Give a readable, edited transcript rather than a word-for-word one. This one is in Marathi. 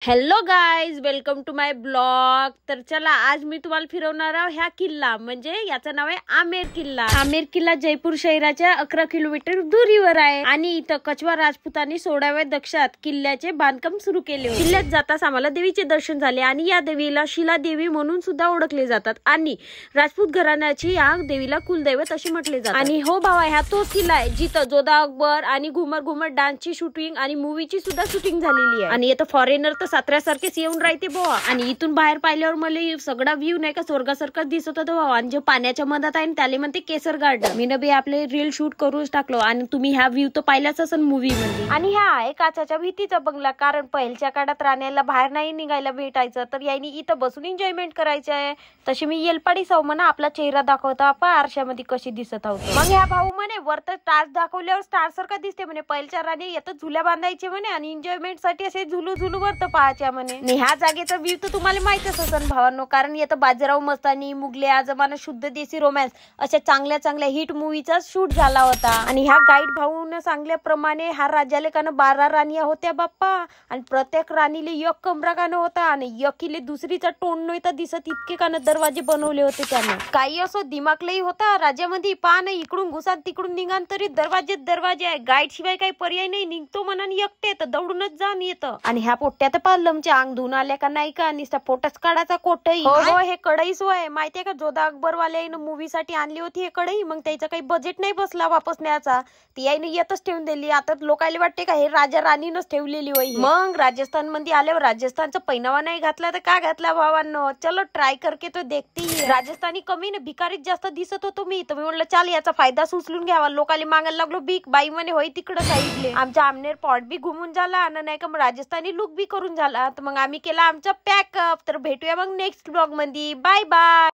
Hello guys, welcome to my blog. तर चला, आज मी तुम्हाला फिरवणार आहे ह्या किल्ला, म्हणजे याचं नाव आहे आमेर किल्ला. आमेर किल्ला जयपूर शहराच्या 11 किलोमीटर दुरीवर आहे आणि इथं कछवा राजपुतांनी 16व्या दशकात किल्ल्याचे बांधकाम सुरू केले होते. किल्ल्यात जाताच आम्हाला देवीचे दर्शन झाले आणि या देवीला शिला देवी म्हणून सुद्धा ओळखले जातात आणि राजपूत घराण्याची या देवीला कुलदैवत असे म्हटले जातात. आणि हो भावा, ह्या तोच किल्ला आहे जिथं जोधा अकबर आणि घुमर घुमर डान्सची शूटिंग आणि मूवीची सुद्धा शूटिंग झालेली आहे. आणि इथं फॉरेनर तर साताऱ्यासारखेच येऊन राहते बुवा. आणि इथून बाहेर पाहिल्यावर मला सगळा व्ह्यू नाही का स्वर्गासारखा दिसत होता भावा. आणि जे पाण्याच्या मधात आहे त्याला म्हणते केसर गार्डन. मी बी आपले रील शूट करूच टाकलो आणि तुम्ही ह्या व्ह्यू तर पाहिलाच असेल मूवी मध्ये. आणि ह्या आहे काचाच्या भीतीचा बंगला, कारण पहिल्याच्या काळात राण्याला बाहेर नाही निघायला भेटायचं, तर यांनी इथं बसून एन्जॉयमेंट करायचं आहे. तशी मी येलपाडी साव म्हणा आपला चेहरा दाखवता आपण आरशामध्ये कशी दिसत आहोत. मग ह्या भाऊ म्हणे वर तर स्टार्स दाखवल्यावर स्टार सारखा दिसते म्हणे. पहिल्याच्या राणी येतं झुल्या बांधायचे म्हणे आणि एन्जॉयमेंट साठी असे झुलू झुलू वर पाहायच्या म्हणे. ह्या जागेचा व्ह्यू तर तुम्हाला माहितच असेल भावांनो, कारण येतं बाजीराव मस्तानी, मुगले आजमाना, शुद्ध देसी रोमॅन्स अशा चांगल्या चांगल्या हिट मूवीचा शूट झाला होता. आणि ह्या गाईड भाऊन सांगल्याप्रमाणे ह्या राज्याला कान 12 राणीया होत्या बाप्पा, आणि प्रत्येक राणीले एक कमरा कान होता आणि एकीले दुसरीचा तोंड नव्हता दिसत, इतके कान दरवाजे बनवले होते त्याने. काही असो दिमागलाही होता राज्यामध्ये, पहा ना इकडून घुसा तिकडून निघान तरी दरवाजे आहे. गाईड शिवाय काही पर्याय नाही, निघतो म्हणा एकटे तर दौडूनच जाऊन येतं. आणि ह्या पोट्ट्यात पार्लमच्या अंग धुवून आल्या का नाही का, निसता फोटोच काढायचा कोटही. हो हे कढईच होय, माहितीये का जोधा अकबर वाल्यानं मूवी साठी आणली होती हे कढई. मग त्याचा काही बजेट नाही बसला वापस न्यायचा, ती आईने येतच ठेवून दिली. आता लोकायला वाटते का हे राजा राणीनच ठेवलेली होई. मग राजस्थान मध्ये आल्यावर राजस्थानचा पैनावा नाही घातला तर का घातला भावांनो. चलो ट्राय करके तो देखते. राजस्थानी कमी ना भिकारीच जास्त दिसत होतो मी, तर मी म्हणलं चाल याचा फायदा उचलून घ्यावा. लोकांना मागायला लागलो बीक बाई म्हणे होय तिकडं साईडले. आमचा आमनेर पॉट बी घुमून झाला आणि नाही का राजस्थानी लुक बी करून झाला. तर मग आम्ही केला आमचा पॅकअप. तर भेटूया मग नेक्स्ट ब्लॉग मध्ये. Bye bye.